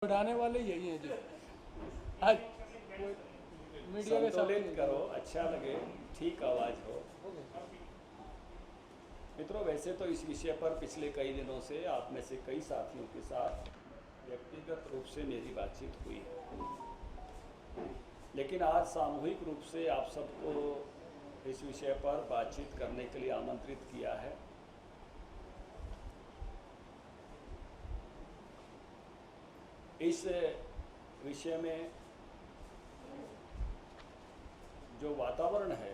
बढ़ाने वाले यही हैं जी। आज मीडिया के संतुलित करो, अच्छा लगे, ठीक आवाज़ हो। मित्रों, वैसे तो इस विषय पर पिछले कई दिनों से आप में से कई साथियों के साथ व्यक्तिगत रूप से मेरी बातचीत हुई है, लेकिन आज सामूहिक रूप से आप सबको इस विषय पर बातचीत करने के लिए आमंत्रित किया है। इस विषय में जो वातावरण है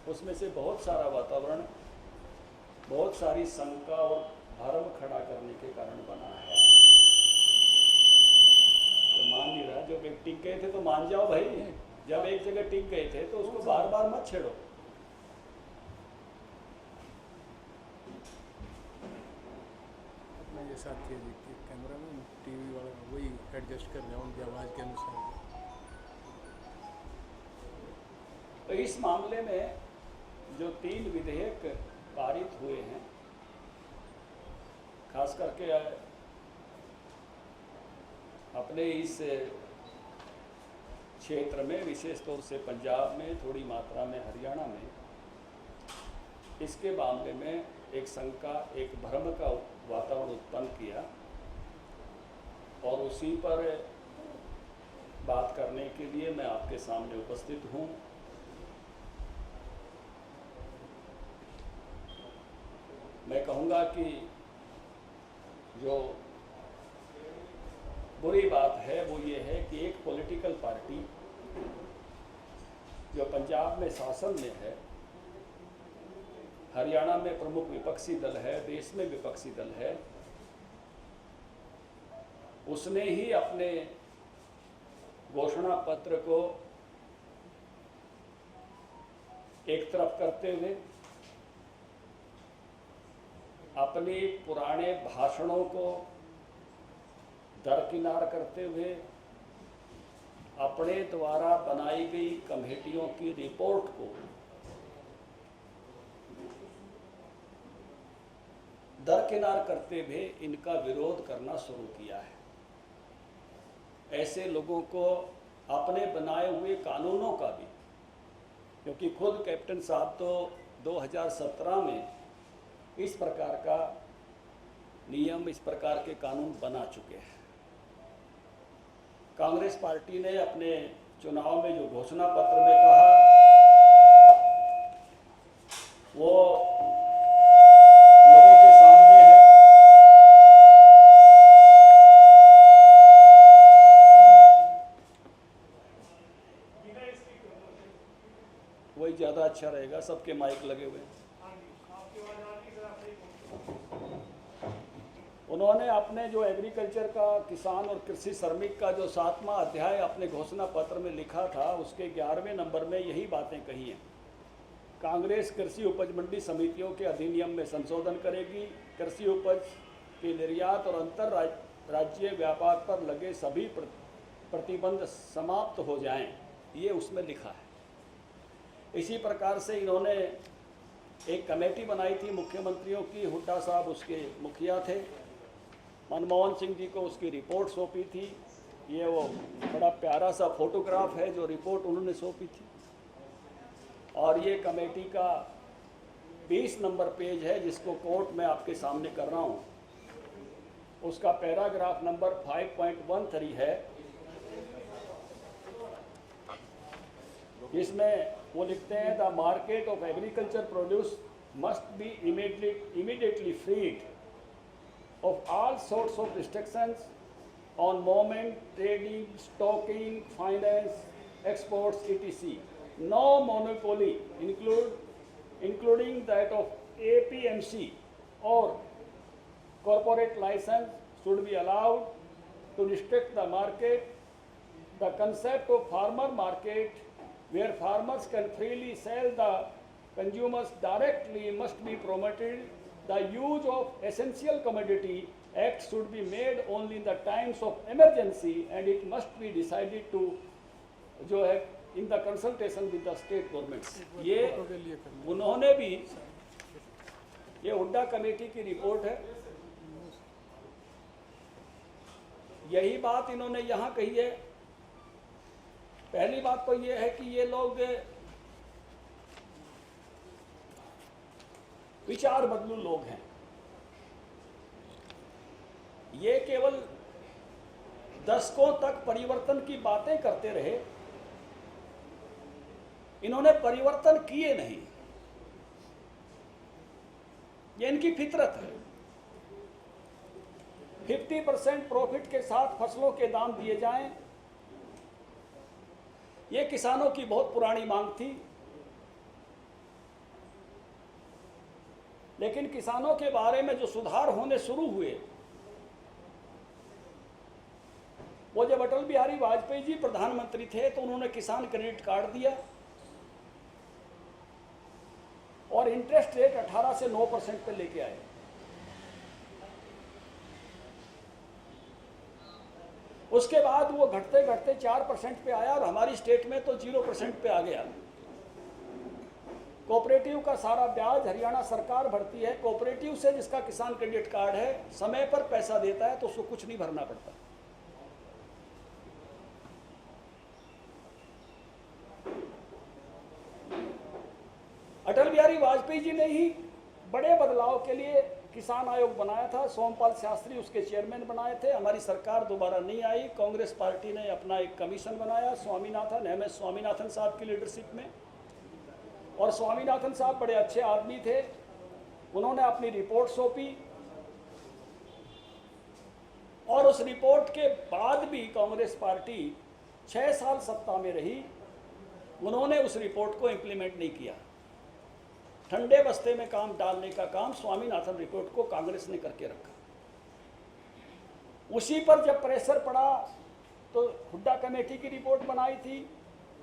उसमें से बहुत सारा वातावरण बहुत सारी शंका और भ्रम खड़ा करने के कारण बना है। तो मान नहीं रहा, जो टिक गए थे तो मान जाओ भाई, जब एक जगह टिक गए थे तो उसको बार बार मत छेड़ो। अपना ये साथी है जी कि कैमरा में टीवी वाला वही एडजस्ट कर रहा हूँ उनकी आवाज़ के अनुसार। तो इस मामले में जो 3 विधेयक पारित हुए हैं, खास करके अपने इस क्षेत्र में, विशेष तौर से पंजाब में, थोड़ी मात्रा में हरियाणा में, इसके मामले में एक शंका, एक भ्रम का वातावरण उत्पन्न किया और उसी पर बात करने के लिए मैं आपके सामने उपस्थित हूँ। मैं कहूँगा कि जो बुरी बात है वो ये है कि एक पॉलिटिकल पार्टी जो पंजाब में शासन में है, हरियाणा में प्रमुख विपक्षी दल है, देश में विपक्षी दल है, उसने ही अपने घोषणा पत्र को एक तरफ करते हुए अपने पुराने भाषणों को दरकिनार करते हुए अपने द्वारा बनाई गई कमेटियों की रिपोर्ट को दरकिनार करते हुए इनका विरोध करना शुरू किया है। ऐसे लोगों को अपने बनाए हुए कानूनों का भी, क्योंकि खुद कैप्टन साहब तो 2017 में इस प्रकार का नियम, इस प्रकार के कानून बना चुके हैं। कांग्रेस पार्टी ने अपने चुनाव में जो घोषणा पत्र में कहा वो लोगों के सामने है। वही ज़्यादा अच्छा रहेगा, सबके माइक लगे हुए हैं। उन्होंने अपने जो एग्रीकल्चर का, किसान और कृषि श्रमिक का जो 7वां अध्याय अपने घोषणा पत्र में लिखा था, उसके 11वें नंबर में यही बातें कही हैं। कांग्रेस कृषि उपज मंडी समितियों के अधिनियम में संशोधन करेगी, कृषि उपज के निर्यात और अंतर राज्य व्यापार पर लगे सभी प्रतिबंध समाप्त हो जाएं, ये उसमें लिखा है। इसी प्रकार से इन्होंने एक कमेटी बनाई थी मुख्यमंत्रियों की, हुड्डा साहब उसके मुखिया थे, मनमोहन सिंह जी को उसकी रिपोर्ट सौंपी थी। ये वो बड़ा प्यारा सा फोटोग्राफ है जो रिपोर्ट उन्होंने सौंपी थी, और ये कमेटी का 20 नंबर पेज है जिसको कोर्ट में आपके सामने कर रहा हूँ। उसका पैराग्राफ नंबर 5.13 है, इसमें वो लिखते हैं the market of agriculture produce must be immediately freed of all sorts of restrictions on movement, trading, stocking, finance, exports, etc. No monopoly, including that of APMC or corporate license, should be allowed to restrict the market. The concept of farmer market, where farmers can freely sell the consumers directly, must be promoted. The use of essential commodity act should be made only in the times of emergency, and it must be decided to जो है in the consultation with the state governments. ये उन्होंने भी, ये Hooda committee की report है, यही बात इन्होंने यहाँ कही है। पहली बात तो ये है कि ये लोग विचार बदलू लोग हैं। ये केवल दशकों तक परिवर्तन की बातें करते रहे, इन्होंने परिवर्तन किए नहीं। ये इनकी फितरत है। 50% प्रॉफिट के साथ फसलों के दाम दिए जाएं, ये किसानों की बहुत पुरानी मांग थी। लेकिन किसानों के बारे में जो सुधार होने शुरू हुए, वो जब अटल बिहारी वाजपेयी जी प्रधानमंत्री थे तो उन्होंने किसान क्रेडिट कार्ड दिया और इंटरेस्ट रेट 18 से 9% पे लेके आए। उसके बाद वो घटते घटते 4% पे आया और हमारी स्टेट में तो 0% पे आ गया। कोऑपरेटिव का सारा ब्याज हरियाणा सरकार भरती है। कोऑपरेटिव से जिसका किसान क्रेडिट कार्ड है, समय पर पैसा देता है तो उसको कुछ नहीं भरना पड़ता। अटल बिहारी वाजपेयी जी ने ही बड़े बदलाव के लिए किसान आयोग बनाया था। सोमपाल शास्त्री उसके चेयरमैन बनाए थे। हमारी सरकार दोबारा नहीं आई। कांग्रेस पार्टी ने अपना एक कमीशन बनाया, स्वामीनाथन, एम एस स्वामीनाथन साहब की लीडरशिप में। और स्वामीनाथन साहब बड़े अच्छे आदमी थे। उन्होंने अपनी रिपोर्ट सौंपी और उस रिपोर्ट के बाद भी कांग्रेस पार्टी 6 साल सत्ता में रही। उन्होंने उस रिपोर्ट को इम्प्लीमेंट नहीं किया। ठंडे बस्ते में काम डालने का काम स्वामीनाथन रिपोर्ट को कांग्रेस ने करके रखा। उसी पर जब प्रेशर पड़ा तो हुड्डा कमेटी की रिपोर्ट बनाई थी,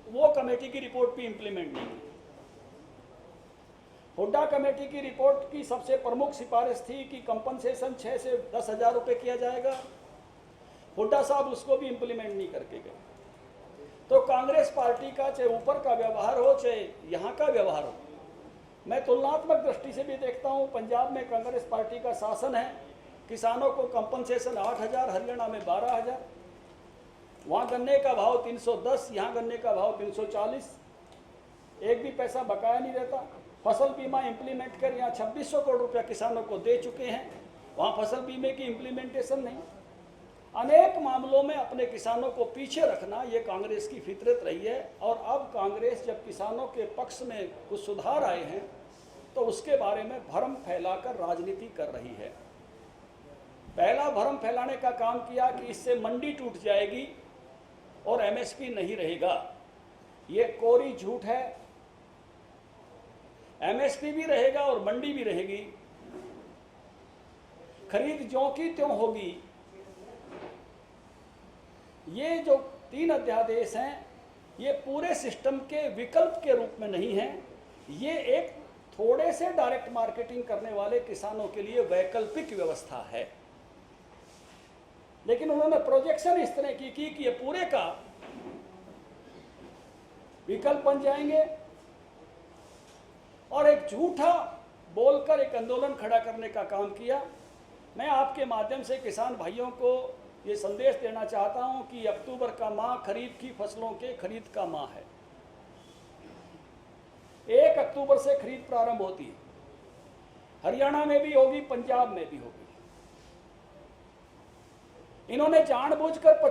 वो कमेटी की रिपोर्ट भी इम्प्लीमेंट नहीं की। हुड्डा कमेटी की रिपोर्ट की सबसे प्रमुख सिफारिश थी कि कंपनसेशन 6 से 10 हज़ार रुपये किया जाएगा। हुड्डा साहब उसको भी इम्प्लीमेंट नहीं करके गए। तो कांग्रेस पार्टी का चाहे ऊपर का व्यवहार हो चाहे यहाँ का व्यवहार हो, मैं तुलनात्मक दृष्टि से भी देखता हूँ। पंजाब में कांग्रेस पार्टी का शासन है, किसानों को कंपनसेशन 8,000, हरियाणा में 12,000। वहाँ गन्ने का भाव 310, यहाँ गन्ने का भाव 340। एक भी पैसा बकाया नहीं रहता। फसल बीमा इम्प्लीमेंट कर यहाँ 2600 करोड़ रुपया किसानों को दे चुके हैं, वहाँ फसल बीमे की इम्प्लीमेंटेशन नहीं। अनेक मामलों में अपने किसानों को पीछे रखना ये कांग्रेस की फितरत रही है। और अब कांग्रेस जब किसानों के पक्ष में कुछ सुधार आए हैं तो उसके बारे में भ्रम फैलाकर राजनीति कर रही है। पहला भ्रम फैलाने का काम किया कि इससे मंडी टूट जाएगी और एमएसपी नहीं रहेगा। ये कोरी झूठ है। एमएसपी भी रहेगा और मंडी भी रहेगी। खरीद ज्यों की त्यों होगी। ये जो 3 अध्यादेश हैं, ये पूरे सिस्टम के विकल्प के रूप में नहीं है। ये एक थोड़े से डायरेक्ट मार्केटिंग करने वाले किसानों के लिए वैकल्पिक व्यवस्था है। लेकिन उन्होंने प्रोजेक्शन इस तरह की कि ये पूरे का विकल्प बन जाएंगे और एक झूठा बोलकर एक आंदोलन खड़ा करने का काम किया। मैं आपके माध्यम से किसान भाइयों को ये संदेश देना चाहता हूं कि अक्टूबर का माह खरीफ की फसलों के खरीद का माह है। 1 अक्टूबर से खरीद प्रारंभ होती है। हरियाणा में भी होगी, पंजाब में भी होगी। इन्होंने जानबूझकर